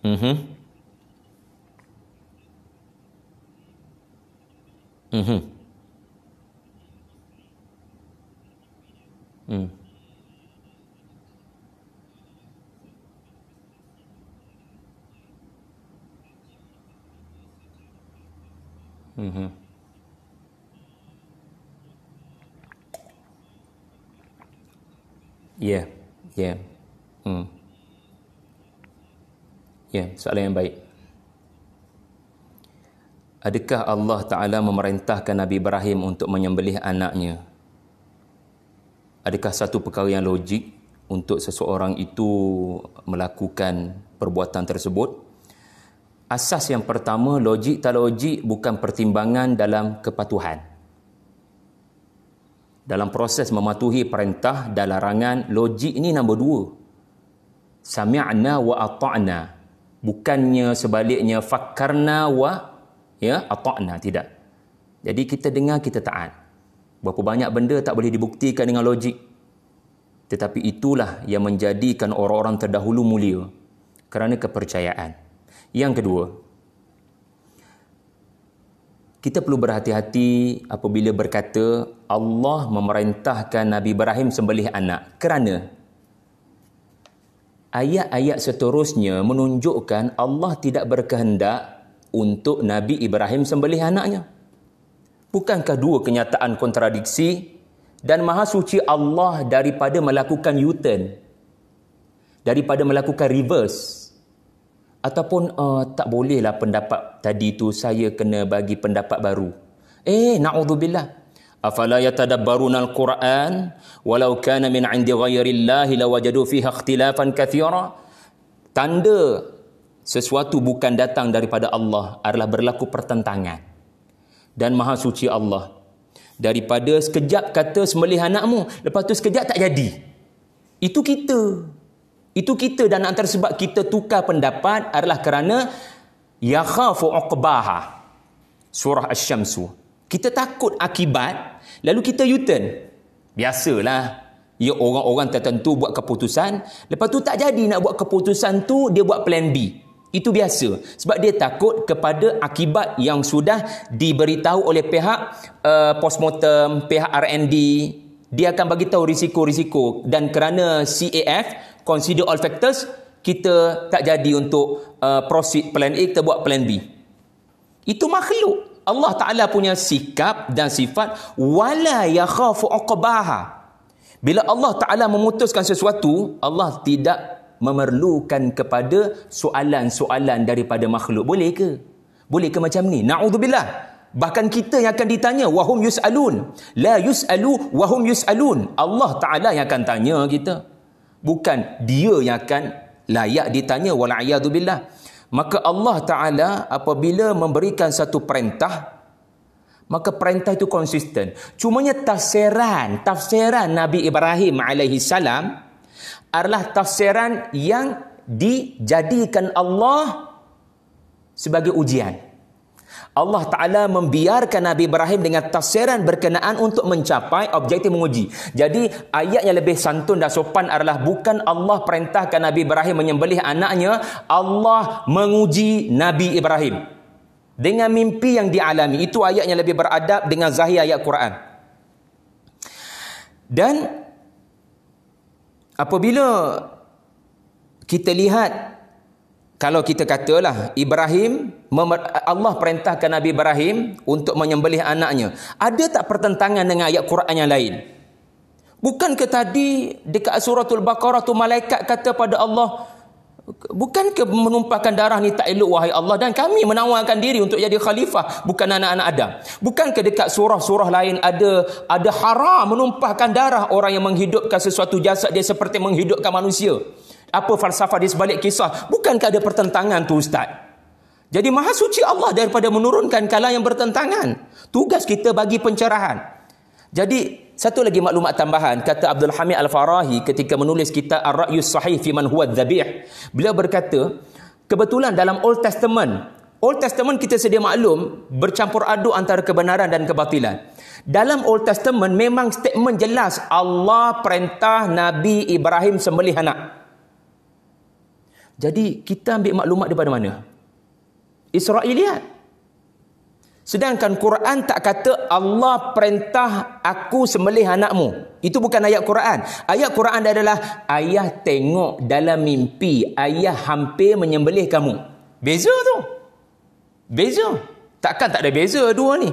Mhm. Mhm. Hmm. Mhm. Ya, ya. Hmm. Ya, soalan yang baik. Adakah Allah Ta'ala memerintahkan Nabi Ibrahim untuk menyembelih anaknya? Adakah satu perkara yang logik untuk seseorang itu melakukan perbuatan tersebut? Asas yang pertama, logik tak logik bukan pertimbangan dalam kepatuhan. Dalam proses mematuhi perintah dan larangan, logik ini nombor dua. Sami'na wa ata'na. Bukannya sebaliknya fakkarna wa ata'na, tidak. Jadi kita dengar, kita taat. Berapa banyak benda tak boleh dibuktikan dengan logik. Tetapi itulah yang menjadikan orang-orang terdahulu mulia kerana kepercayaan. Yang kedua, kita perlu berhati-hati apabila berkata Allah memerintahkan Nabi Ibrahim sembelih anak. Kerana ayat-ayat seterusnya menunjukkan Allah tidak berkehendak untuk Nabi Ibrahim sembelih anaknya. Bukankah dua kenyataan kontradiksi? Dan Maha Suci Allah daripada melakukan U-turn, daripada melakukan reverse. Ataupun tak bolehlah pendapat tadi tu, saya kena bagi pendapat baru. Na'udzubillah. Afala yatadabbaruna al-Quran walau kana min 'indi ghairillahi lawajadu fiha ikhtilafan katsira. Tanda sesuatu bukan datang daripada Allah adalah berlaku pertentangan. Dan Maha Suci Allah daripada sekejap kata sembelih anakmu, lepas tu sekejap tak jadi. Itu kita dan antara sebab kita tukar pendapat adalah kerana yakhafu uqbaha. Surah Asy-Syamsu. Kita takut akibat, lalu kita U-turn. Biasalah, ya orang-orang tertentu buat keputusan, lepas tu tak jadi nak buat keputusan tu, dia buat plan B. Itu biasa. Sebab dia takut kepada akibat yang sudah diberitahu oleh pihak postmortem, pihak R&D. Dia akan bagi tahu risiko-risiko. Dan kerana CAF, consider all factors, kita tak jadi untuk proceed plan A, kita buat plan B. Itu makhluk. Allah Ta'ala punya sikap dan sifat wala yakhafu uqbaha. Bila Allah Ta'ala memutuskan sesuatu, Allah tidak memerlukan kepada soalan-soalan daripada makhluk. Boleh ke? Boleh ke macam ni? Na'udzubillah. Bahkan kita yang akan ditanya, wahum yus'alun. La yus'alu wahum yus'alun. Allah Ta'ala yang akan tanya kita. Bukan dia yang akan layak ditanya. Wala'iyadzubillah. Maka Allah Ta'ala apabila memberikan satu perintah, maka perintah itu konsisten. Cumanya tafsiran Nabi Ibrahim alaihissalam adalah tafsiran yang dijadikan Allah sebagai ujian. Allah Ta'ala membiarkan Nabi Ibrahim dengan tafsiran berkenaan untuk mencapai objektif menguji. Jadi ayat yang lebih santun dan sopan adalah bukan Allah perintahkan Nabi Ibrahim menyembelih anaknya, Allah menguji Nabi Ibrahim dengan mimpi yang dialami. Itu ayat yang lebih beradab dengan zahir ayat Quran. Dan apabila kita lihat, kalau kita katalah Allah perintahkan Nabi Ibrahim untuk menyembelih anaknya, ada tak pertentangan dengan ayat Quran yang lain? Bukankah tadi dekat suratul Baqarah tu malaikat kata pada Allah, bukankah menumpahkan darah ni tak elok wahai Allah, dan kami menawarkan diri untuk jadi khalifah, bukan anak-anak Adam. Bukankah dekat surah-surah lain ada haram menumpahkan darah orang yang menghidupkan sesuatu jasad dia seperti menghidupkan manusia? Apa falsafah di sebalik kisah? Bukankah ada pertentangan tu Ustaz? Jadi maha suci Allah daripada menurunkan kalam yang bertentangan. Tugas kita bagi pencerahan. Jadi satu lagi maklumat tambahan, kata Abdul Hamid Al-Farahi ketika menulis kitab Ar-Ra'yus Sahih fi Man Huwa Dzabih, beliau berkata, kebetulan dalam Old Testament kita sedia maklum bercampur aduk antara kebenaran dan kebatilan. Dalam Old Testament memang statement jelas Allah perintah Nabi Ibrahim sembelih anak. Jadi kita ambil maklumat daripada mana? Israiliyat. Sedangkan Quran tak kata Allah perintah aku sembelih anakmu. Itu bukan ayat Quran. Ayat Quran adalah ayah tengok dalam mimpi ayah hampir menyembelih kamu. Beza tu. Beza. Takkan tak ada beza dua ni.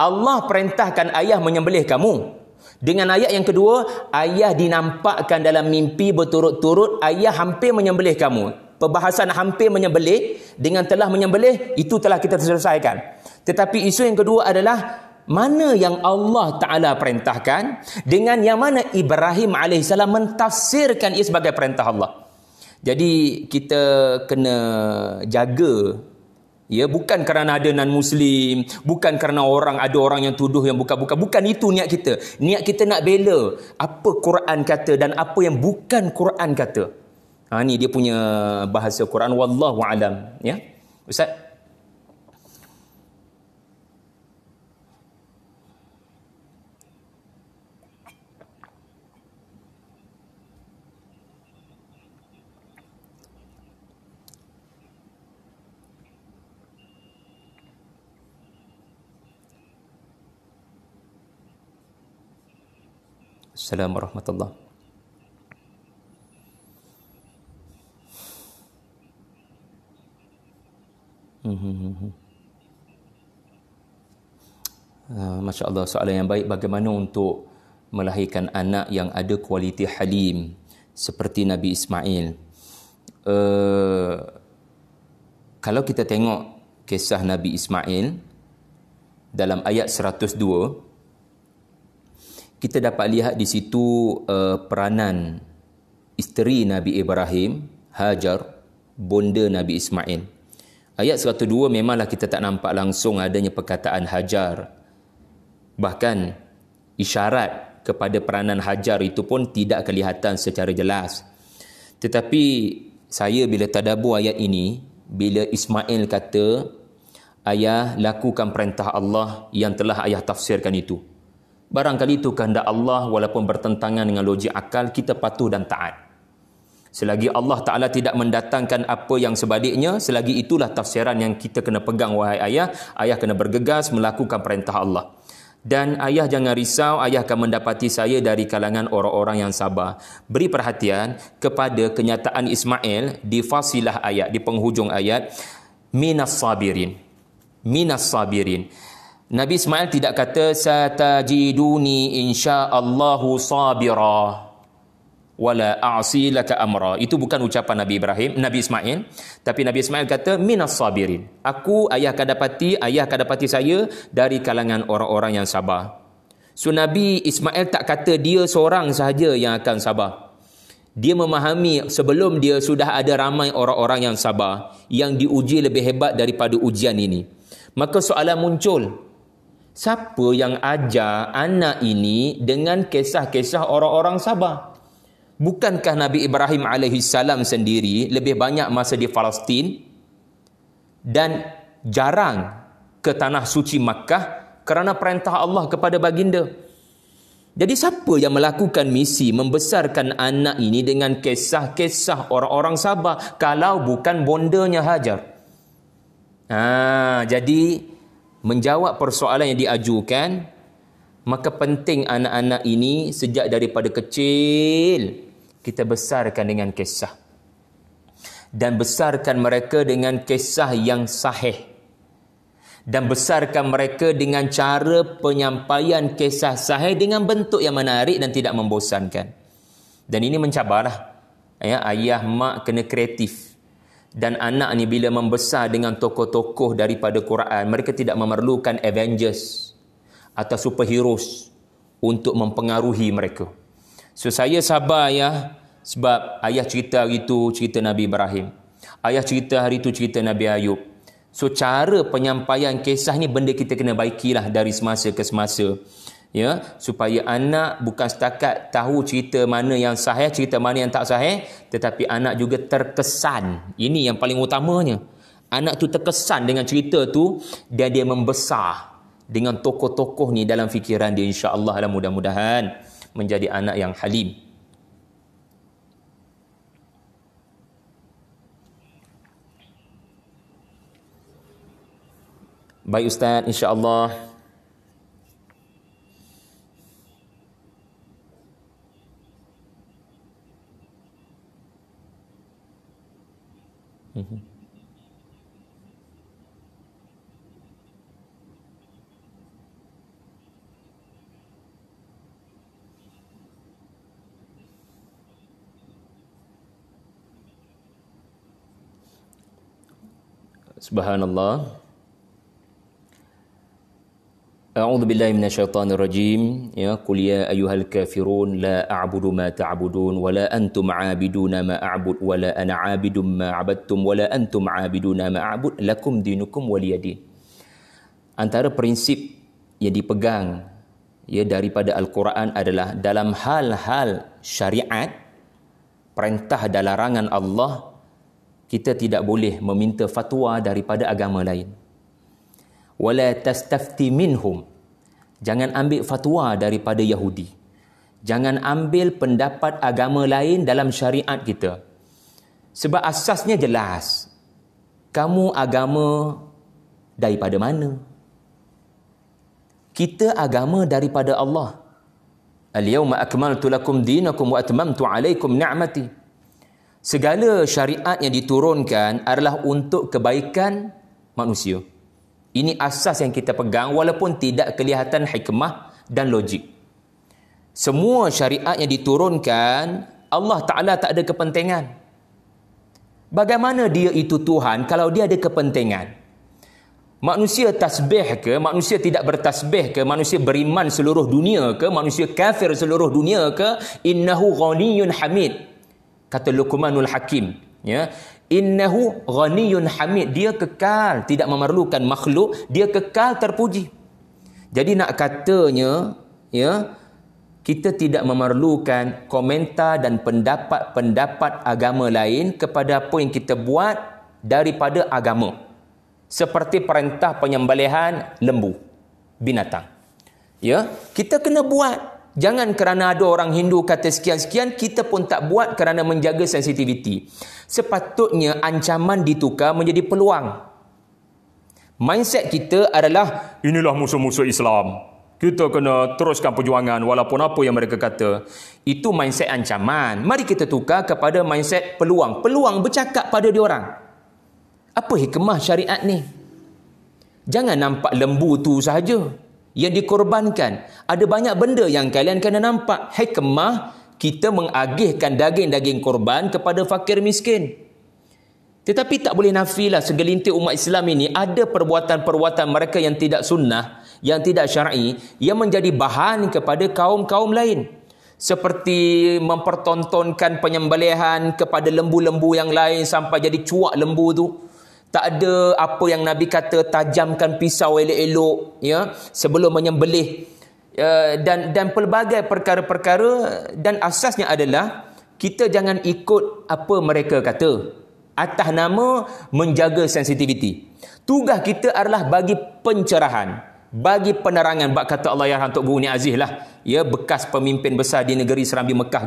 Allah perintahkan ayah menyembelih kamu. Dengan ayat yang kedua, ayah dinampakkan dalam mimpi berturut-turut ayah hampir menyembelih kamu. Perbahasan hampir menyembelih dengan telah menyembelih itu telah kita selesaikan. Tetapi isu yang kedua adalah mana yang Allah Ta'ala perintahkan dengan yang mana Ibrahim AS mentafsirkan ia sebagai perintah Allah. Jadi kita kena jaga. Ya, bukan kerana ada non-Muslim, bukan kerana ada orang yang tuduh yang bukan-bukan. Bukan itu niat kita. Niat kita nak bela apa Quran kata dan apa yang bukan Quran kata. Ni dia punya bahasa Quran. Wallahu alam. Ya, Ustaz. Assalamualaikum warahmatullahi wabarakatuh. Masya Allah, soalan yang baik. Bagaimana untuk melahirkan anak yang ada kualiti halim seperti Nabi Ismail? Kalau kita tengok kisah Nabi Ismail dalam ayat 102, kita dapat lihat di situ peranan isteri Nabi Ibrahim, Hajar, bonda Nabi Ismail. Ayat 102 memanglah kita tak nampak langsung adanya perkataan Hajar. Bahkan isyarat kepada peranan Hajar itu pun tidak kelihatan secara jelas. Tetapi saya bila tadabbur ayat ini, bila Ismail kata, ayah lakukan perintah Allah yang telah ayah tafsirkan itu. Barangkali itu kehendak Allah, walaupun bertentangan dengan logik akal, kita patuh dan taat. Selagi Allah Ta'ala tidak mendatangkan apa yang sebaliknya, selagi itulah tafsiran yang kita kena pegang, wahai ayah. Ayah kena bergegas melakukan perintah Allah. Dan ayah jangan risau, ayah akan mendapati saya dari kalangan orang-orang yang sabar. Beri perhatian kepada kenyataan Ismail di fasilah ayat, di penghujung ayat, minas sabirin. Minas sabirin. Nabi Ismail tidak kata satajiduni insyaallahu sabira wala a'si laka amra. Itu bukan ucapan Nabi Ismail, tapi Nabi Ismail kata minas sabirin. Ayah akan dapati saya dari kalangan orang-orang yang sabar. So Nabi Ismail tak kata dia seorang sahaja yang akan sabar. Dia memahami sebelum dia sudah ada ramai orang-orang yang sabar yang diuji lebih hebat daripada ujian ini. Maka soalan muncul, siapa yang ajar anak ini dengan kisah-kisah orang-orang sabar? Bukankah Nabi Ibrahim AS sendiri lebih banyak masa di Palestin dan jarang ke tanah suci Makkah kerana perintah Allah kepada baginda. Jadi siapa yang melakukan misi membesarkan anak ini dengan kisah-kisah orang-orang Sabah kalau bukan bondanya Hajar? Jadi menjawab persoalan yang diajukan, maka penting anak-anak ini sejak daripada kecil kita besarkan dengan kisah. Dan besarkan mereka dengan kisah yang sahih. Dan besarkan mereka dengan cara penyampaian kisah sahih dengan bentuk yang menarik dan tidak membosankan. Dan ini mencabarlah. Ayah, mak kena kreatif. Dan anak ni bila membesar dengan tokoh-tokoh daripada Quran, mereka tidak memerlukan Avengers atau superheroes untuk mempengaruhi mereka. So saya sabar ayah, sebab ayah cerita hari itu cerita Nabi Ibrahim. Ayah cerita hari itu cerita Nabi Ayub. So cara penyampaian kisah ni benda kita kena baikilah dari semasa ke semasa. Supaya anak bukan setakat tahu cerita mana yang sahih, cerita mana yang tak sahih, tetapi anak juga terkesan. Ini yang paling utamanya. Anak tu terkesan dengan cerita tu dan dia membesar dengan tokoh-tokoh ni dalam fikiran dia, insya-Allah lah, mudah-mudahan menjadi anak yang halim. Baik Ustaz, insya-Allah. Subhanallah. A'udzu billahi minasyaitonir rajim. Qul ya ayyuhal kafirun la a'budu ma ta'budun wa la antum 'abiduna ma a'bud wa la ana 'abidum ma 'abadtum wa la antum 'abiduna ma a'bud lakum dinukum waliyadin. Antara prinsip yang dipegang daripada Al-Quran adalah dalam hal-hal syariat, perintah dan larangan Allah, kita tidak boleh meminta fatwa daripada agama lain. Wala tastafti minhum. Jangan ambil fatwa daripada Yahudi. Jangan ambil pendapat agama lain dalam syariat kita. Sebab asasnya jelas. Kamu agama daripada mana? Kita agama daripada Allah. Al-yawma akmaltu lakum dinakum wa atmamtu alaikum ni'mati. Segala syariat yang diturunkan adalah untuk kebaikan manusia. Ini asas yang kita pegang walaupun tidak kelihatan hikmah dan logik. Semua syariat yang diturunkan, Allah Ta'ala tak ada kepentingan. Bagaimana dia itu Tuhan kalau dia ada kepentingan? Manusia tasbih ke, manusia tidak bertasbih ke, manusia beriman seluruh dunia ke, manusia kafir seluruh dunia ke, innahu ghaniyyun hamid. Kata Luqmanul Hakim, innahu ghaniyyun hamid, dia kekal, tidak memerlukan makhluk, dia kekal terpuji. Jadi nak katanya, kita tidak memerlukan komentar dan pendapat-pendapat agama lain kepada apa yang kita buat daripada agama. Seperti perintah penyembelihan lembu, binatang. Kita kena buat. Jangan kerana ada orang Hindu kata sekian-sekian, kita pun tak buat kerana menjaga sensitiviti. Sepatutnya ancaman ditukar menjadi peluang. Mindset kita adalah, inilah musuh-musuh Islam, kita kena teruskan perjuangan walaupun apa yang mereka kata. Itu mindset ancaman. Mari kita tukar kepada mindset peluang. Peluang bercakap pada diorang. Apa hikmah syariat ni? Jangan nampak lembu tu sahaja yang dikorbankan. Ada banyak benda yang kalian kena nampak. Hikmah kita mengagihkan daging-daging korban kepada fakir miskin. Tetapi tak boleh nafilah segelintir umat Islam ini ada perbuatan-perbuatan mereka yang tidak sunnah, yang tidak syar'i, yang menjadi bahan kepada kaum-kaum lain. Seperti mempertontonkan penyembelihan kepada lembu-lembu yang lain sampai jadi cuak lembu tu. Tak ada apa yang Nabi kata tajamkan pisau elok-elok sebelum menyembelih, dan pelbagai perkara-perkara, dan asasnya adalah kita jangan ikut apa mereka kata atas nama menjaga sensitiviti. Tugas kita adalah bagi pencerahan, bagi penerangan. Bak kata Allah ya untuk Guru Ni Aziz lah, ya, bekas pemimpin besar di negeri Serambi Mekah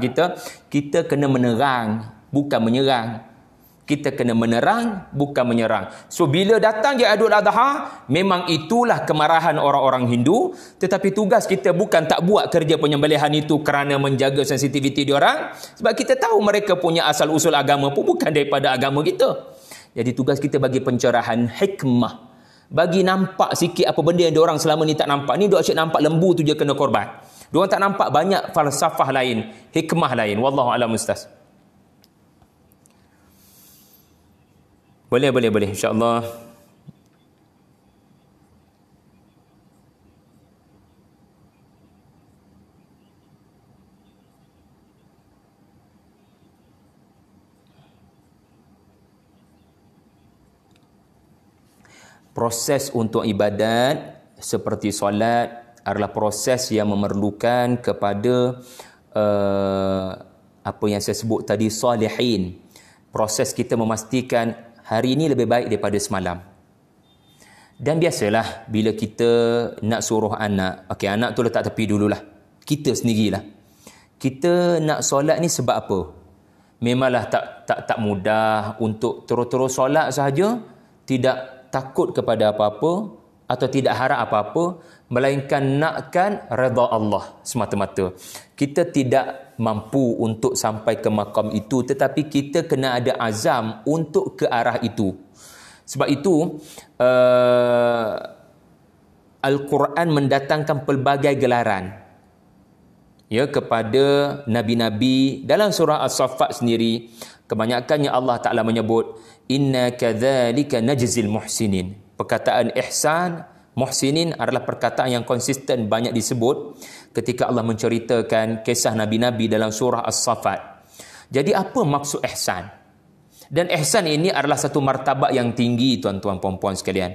kita kena menerang, bukan menyerang. Kita kena menerang, bukan menyerang. So, bila datang je Aidul Adha, memang itulah kemarahan orang-orang Hindu. Tetapi tugas kita bukan tak buat kerja penyembelihan itu kerana menjaga sensitiviti diorang. Sebab kita tahu mereka punya asal-usul agama pun bukan daripada agama kita. Jadi tugas kita bagi pencerahan, hikmah. Bagi nampak sikit apa benda yang diorang selama ni tak nampak. Ni diorang asyik nampak lembu tu je kena korban. Diorang tak nampak banyak falsafah lain, hikmah lain. Wallahu a'lam ustaz. Boleh, insya-Allah. Proses untuk ibadat seperti solat adalah proses yang memerlukan kepada apa yang saya sebut tadi, salihin. Proses kita memastikan hari ini lebih baik daripada semalam. Dan biasalah bila kita nak suruh anak, okey, anak tu letak tepi dululah. Kita sendirilah. Kita nak solat ni sebab apa? Memanglah tak mudah untuk terus-terus solat sahaja, tidak takut kepada apa-apa atau tidak harap apa-apa, melainkan nakkan redha Allah semata-mata. Kita tidak mampu untuk sampai ke makam itu, tetapi kita kena ada azam untuk ke arah itu. Sebab itu Al-Quran mendatangkan pelbagai gelaran, ya, kepada nabi-nabi. Dalam surah As-Saffat sendiri, kebanyakannya Allah Ta'ala menyebut inna kadzalika najzil muhsinin. Perkataan ihsan, muhsinin adalah perkataan yang konsisten banyak disebut ketika Allah menceritakan kisah nabi-nabi dalam surah As-Saffat. Jadi apa maksud ihsan? Dan ihsan ini adalah satu martabat yang tinggi, tuan-tuan puan-puan sekalian.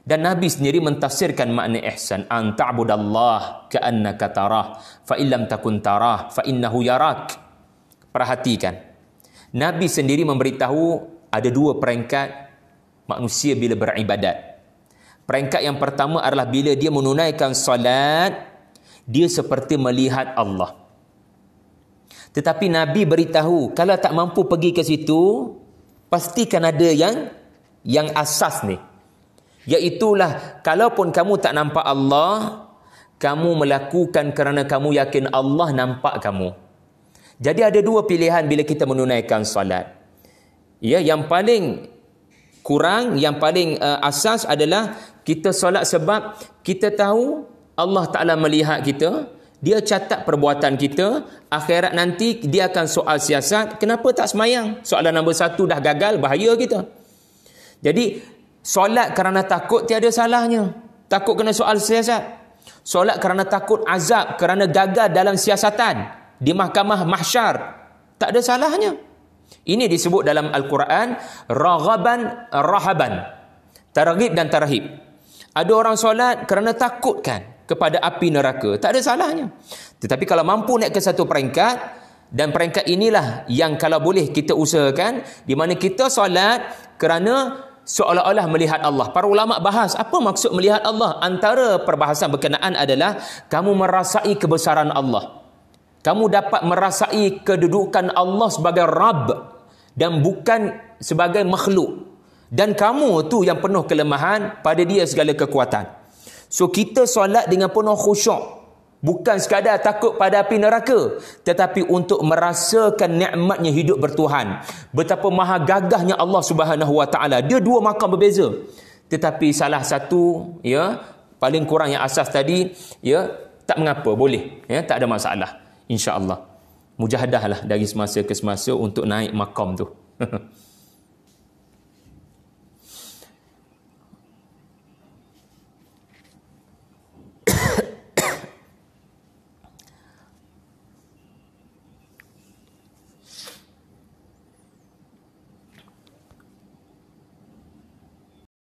Dan Nabi sendiri mentafsirkan makna ihsan, an ta'budallah ka'annaka tarah fa illam takun tarah fa innahu yarak. Perhatikan, Nabi sendiri memberitahu ada dua peringkat manusia bila beribadat. Peringkat yang pertama adalah bila dia menunaikan solat, dia seperti melihat Allah. Tetapi Nabi beritahu, kalau tak mampu pergi ke situ, pastikan ada yang asas ni. Iaitulah, kalaupun kamu tak nampak Allah, kamu melakukan kerana kamu yakin Allah nampak kamu. Jadi ada dua pilihan bila kita menunaikan solat. Ya, yang paling kurang, yang paling asas adalah kita solat sebab kita tahu Allah Ta'ala melihat kita, dia catat perbuatan kita, akhirat nanti dia akan soal siasat, kenapa tak semayang? Soalan nombor satu dah gagal, bahaya kita. Jadi, solat kerana takut tiada salahnya. Takut kena soal siasat. Solat kerana takut azab, kerana gagal dalam siasatan di mahkamah mahsyar, tak ada salahnya. Ini disebut dalam Al-Quran raghaban rahaban, targhib dan tarhib. Ada orang solat kerana takutkan kepada api neraka, tak ada salahnya. Tetapi kalau mampu naik ke satu peringkat, dan peringkat inilah yang kalau boleh kita usahakan, di mana kita solat kerana seolah-olah melihat Allah. Para ulama bahas apa maksud melihat Allah. Antara perbahasan berkenaan adalah kamu merasai kebesaran Allah. Kamu dapat merasai kedudukan Allah sebagai Rabb dan bukan sebagai makhluk. Dan kamu tu yang penuh kelemahan, pada dia segala kekuatan. So kita solat dengan penuh khusyuk, bukan sekadar takut pada api neraka, tetapi untuk merasakan nikmatnya hidup bertuhan. Betapa maha gagahnya Allah Subhanahu Wa Taala. Dia dua makam berbeza. Tetapi salah satu, ya, paling kurang yang asas tadi, ya, tak mengapa, boleh, ya, tak ada masalah. InsyaAllah. Mujahadahlah dari semasa ke semasa untuk naik makam tu.